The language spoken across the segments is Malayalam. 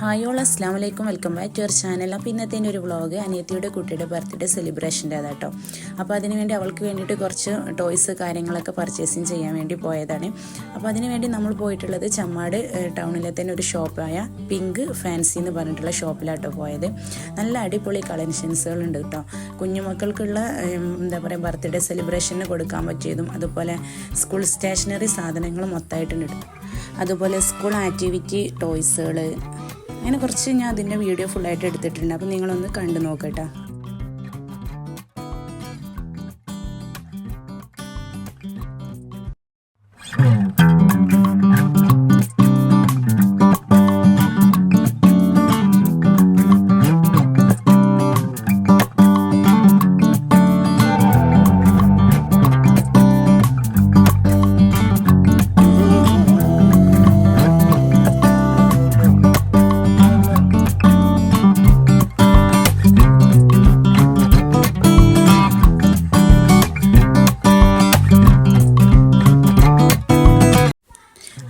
ഹായ് ഓൾ അസ്സലാമു അലൈക്കും, welcome back to our channel. അപ്പോൾ ഇന്നത്തെ ഒരു വ്ളോഗ് അനിയത്തിയുടെ കുട്ടിയുടെ ബർത്ത്ഡേ സെലിബ്രേഷൻ്റേതാട്ടോ. അപ്പോൾ അതിനുവേണ്ടി അവൾക്ക് വേണ്ടിയിട്ട് കുറച്ച് ടോയ്സ് കാര്യങ്ങളൊക്കെ പർച്ചേസിങ് ചെയ്യാൻ വേണ്ടി പോയതാണ്. അപ്പോൾ അതിനുവേണ്ടി നമ്മൾ പോയിട്ടുള്ളത് ചമ്മാട് ടൗണിലെ തന്നെ ഒരു ഷോപ്പായ പിങ്ക് ഫാൻസി എന്ന് പറഞ്ഞിട്ടുള്ള ഷോപ്പിലാട്ടോ പോയത്. നല്ല അടിപൊളി കളക്ഷൻസുകളുണ്ട് കേട്ടോ. കുഞ്ഞുമക്കൾക്കുള്ള എന്താ പറയുക ബർത്ത്ഡേ സെലിബ്രേഷന് കൊടുക്കാൻ പറ്റിയതും അതുപോലെ സ്കൂൾ സ്റ്റേഷനറി സാധനങ്ങളും മൊത്തമായിട്ടുണ്ട്. അതുപോലെ സ്കൂൾ ആക്ടിവിറ്റി ടോയ്സുകൾ അങ്ങനെ കുറച്ച് ഞാൻ അതിൻ്റെ വീഡിയോ ഫുള്ളായിട്ട് എടുത്തിട്ടുണ്ട്. അപ്പോൾ നിങ്ങളൊന്ന് കണ്ടു നോക്കട്ടോ.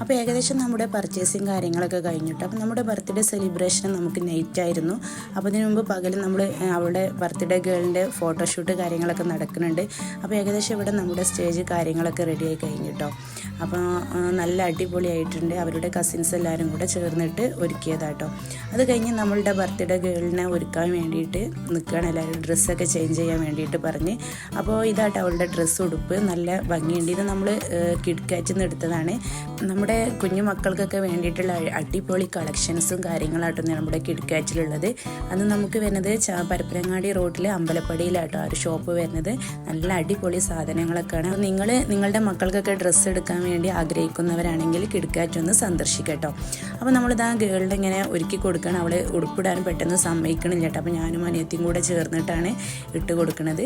അപ്പോൾ ഏകദേശം നമ്മുടെ പർച്ചേസിങ് കാര്യങ്ങളൊക്കെ കഴിഞ്ഞിട്ട് അപ്പോൾ നമ്മുടെ ബർത്ത്ഡേ സെലിബ്രേഷൻ നമുക്ക് നൈറ്റായിരുന്നു. അപ്പോൾ അതിന് മുമ്പ് പകൽ നമ്മൾ അവളുടെ ബർത്ത്ഡേ ഗേളിൻ്റെ ഫോട്ടോഷൂട്ട് കാര്യങ്ങളൊക്കെ നടക്കുന്നുണ്ട്. അപ്പോൾ ഏകദേശം ഇവിടെ നമ്മുടെ സ്റ്റേജ് കാര്യങ്ങളൊക്കെ റെഡിയായി കഴിഞ്ഞിട്ടോ. അപ്പോൾ നല്ല അടിപൊളിയായിട്ടുണ്ട്. അവരുടെ കസിൻസ് എല്ലാവരും കൂടെ ചേർന്നിട്ട് ഒരുക്കിയതാട്ടോ. അത് കഴിഞ്ഞ് നമ്മളുടെ ബർത്ത്ഡേ ഗേളിനെ ഒരുക്കാൻ വേണ്ടിയിട്ട് നിൽക്കുകയാണ് എല്ലാവരും. ഡ്രസ്സൊക്കെ ചേഞ്ച് ചെയ്യാൻ വേണ്ടിയിട്ട് പറഞ്ഞ്. അപ്പോൾ ഇതാട്ടോ അവളുടെ ഡ്രസ്സ് ഉടുപ്പ് നല്ല ഭംഗിയുണ്ട്. ഇത് നമ്മൾ കിഡ് കാറ്റിൽ നിന്ന് എടുത്തതാണ്. നമ്മുടെ കുഞ്ഞു മക്കൾക്കൊക്കെ വേണ്ടിയിട്ടുള്ള അടിപൊളി കളക്ഷൻസും കാര്യങ്ങളായിട്ടാണ് നമ്മുടെ കിഡ് കാറ്റിലുള്ളത്. അത് നമുക്ക് വരുന്നത് പരപ്പനങ്ങാടി റോഡിൽ അമ്പലപ്പടിയിലാട്ടോ ആ ഒരു ഷോപ്പ് വരുന്നത്. നല്ല അടിപൊളി സാധനങ്ങളൊക്കെയാണ്. നിങ്ങൾ നിങ്ങളുടെ മക്കൾക്കൊക്കെ ഡ്രസ്സ് എടുക്കാൻ വേണ്ടി ആഗ്രഹിക്കുന്നവരാണെങ്കിൽ കിഡ് കാറ്റ് ഒന്ന് സന്ദർശിക്കട്ടോ. അപ്പോൾ നമ്മളിതാ ഗേളിനെ ഇങ്ങനെ ഒരുക്കി കൊടുക്കണം. അവൾ ഉടുപ്പിടാൻ പെട്ടെന്ന് സമ്മതിക്കണില്ല കേട്ടോ. അപ്പോൾ ഞാനും അനിയത്തിയും കൂടെ ചേർന്നിട്ടാണ് ഇട്ട് കൊടുക്കുന്നത്.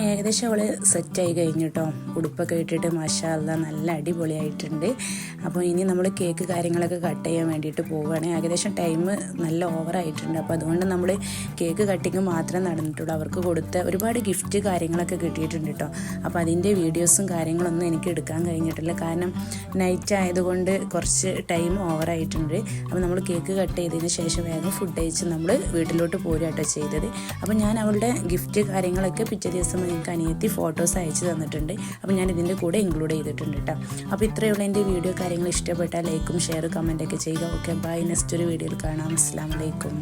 ഏകദേശം അവൾ സെറ്റായി കഴിഞ്ഞിട്ടോ. ഉടുപ്പൊക്കെ ഇട്ടിട്ട് മാഷാ അല്ലാ നല്ല അടിപൊളിയായിട്ടുണ്ട്. അപ്പോൾ ഇനി നമ്മൾ കേക്ക് കാര്യങ്ങളൊക്കെ കട്ട് ചെയ്യാൻ വേണ്ടിയിട്ട് പോവുകയാണ്. ഏകദേശം ടൈം നല്ല ഓവറായിട്ടുണ്ട്. അപ്പോൾ അതുകൊണ്ട് നമ്മൾ കേക്ക് കട്ടിങ് മാത്രമേ നടന്നിട്ടുള്ളൂ. അവർക്ക് കൊടുത്ത ഒരുപാട് ഗിഫ്റ്റ് കാര്യങ്ങളൊക്കെ കിട്ടിയിട്ടുണ്ട് കേട്ടോ. അപ്പോൾ അതിൻ്റെ വീഡിയോസും കാര്യങ്ങളൊന്നും എനിക്ക് എടുക്കാൻ കഴിഞ്ഞിട്ടില്ല. കാരണം നൈറ്റ് ആയതുകൊണ്ട് കുറച്ച് ടൈം ഓവറായിട്ടുണ്ട്. അപ്പോൾ നമ്മൾ കേക്ക് കട്ട് ചെയ്തതിന് ശേഷം വേഗം ഫുഡ് കഴിച്ച് നമ്മൾ വീട്ടിലോട്ട് പോരുകയാട്ടോ ചെയ്തത്. അപ്പോൾ ഞാൻ അവളുടെ ഗിഫ്റ്റ് കാര്യങ്ങളൊക്കെ പിറ്റേ ദിവസം എനിക്ക് അനിയത്തി ഫോട്ടോസ് അയച്ചു തന്നിട്ടുണ്ട്. അപ്പോൾ ഞാൻ ഇതിൻ്റെ കൂടെ ഇൻക്ലൂഡ് ചെയ്തിട്ടുണ്ട് കേട്ടോ. അപ്പോൾ ഇത്രയുള്ള എൻ്റെ വീഡിയോ കാര്യങ്ങൾ ഇഷ്ടപ്പെട്ടാൽ ലൈക്കും ഷെയർ കമൻറ്റൊക്കെ ചെയ്യുക. Okay bye. നെക്സ്റ്റ് ഒരു വീഡിയോയിൽ കാണാം. അസ്സലാമു അലൈക്കും.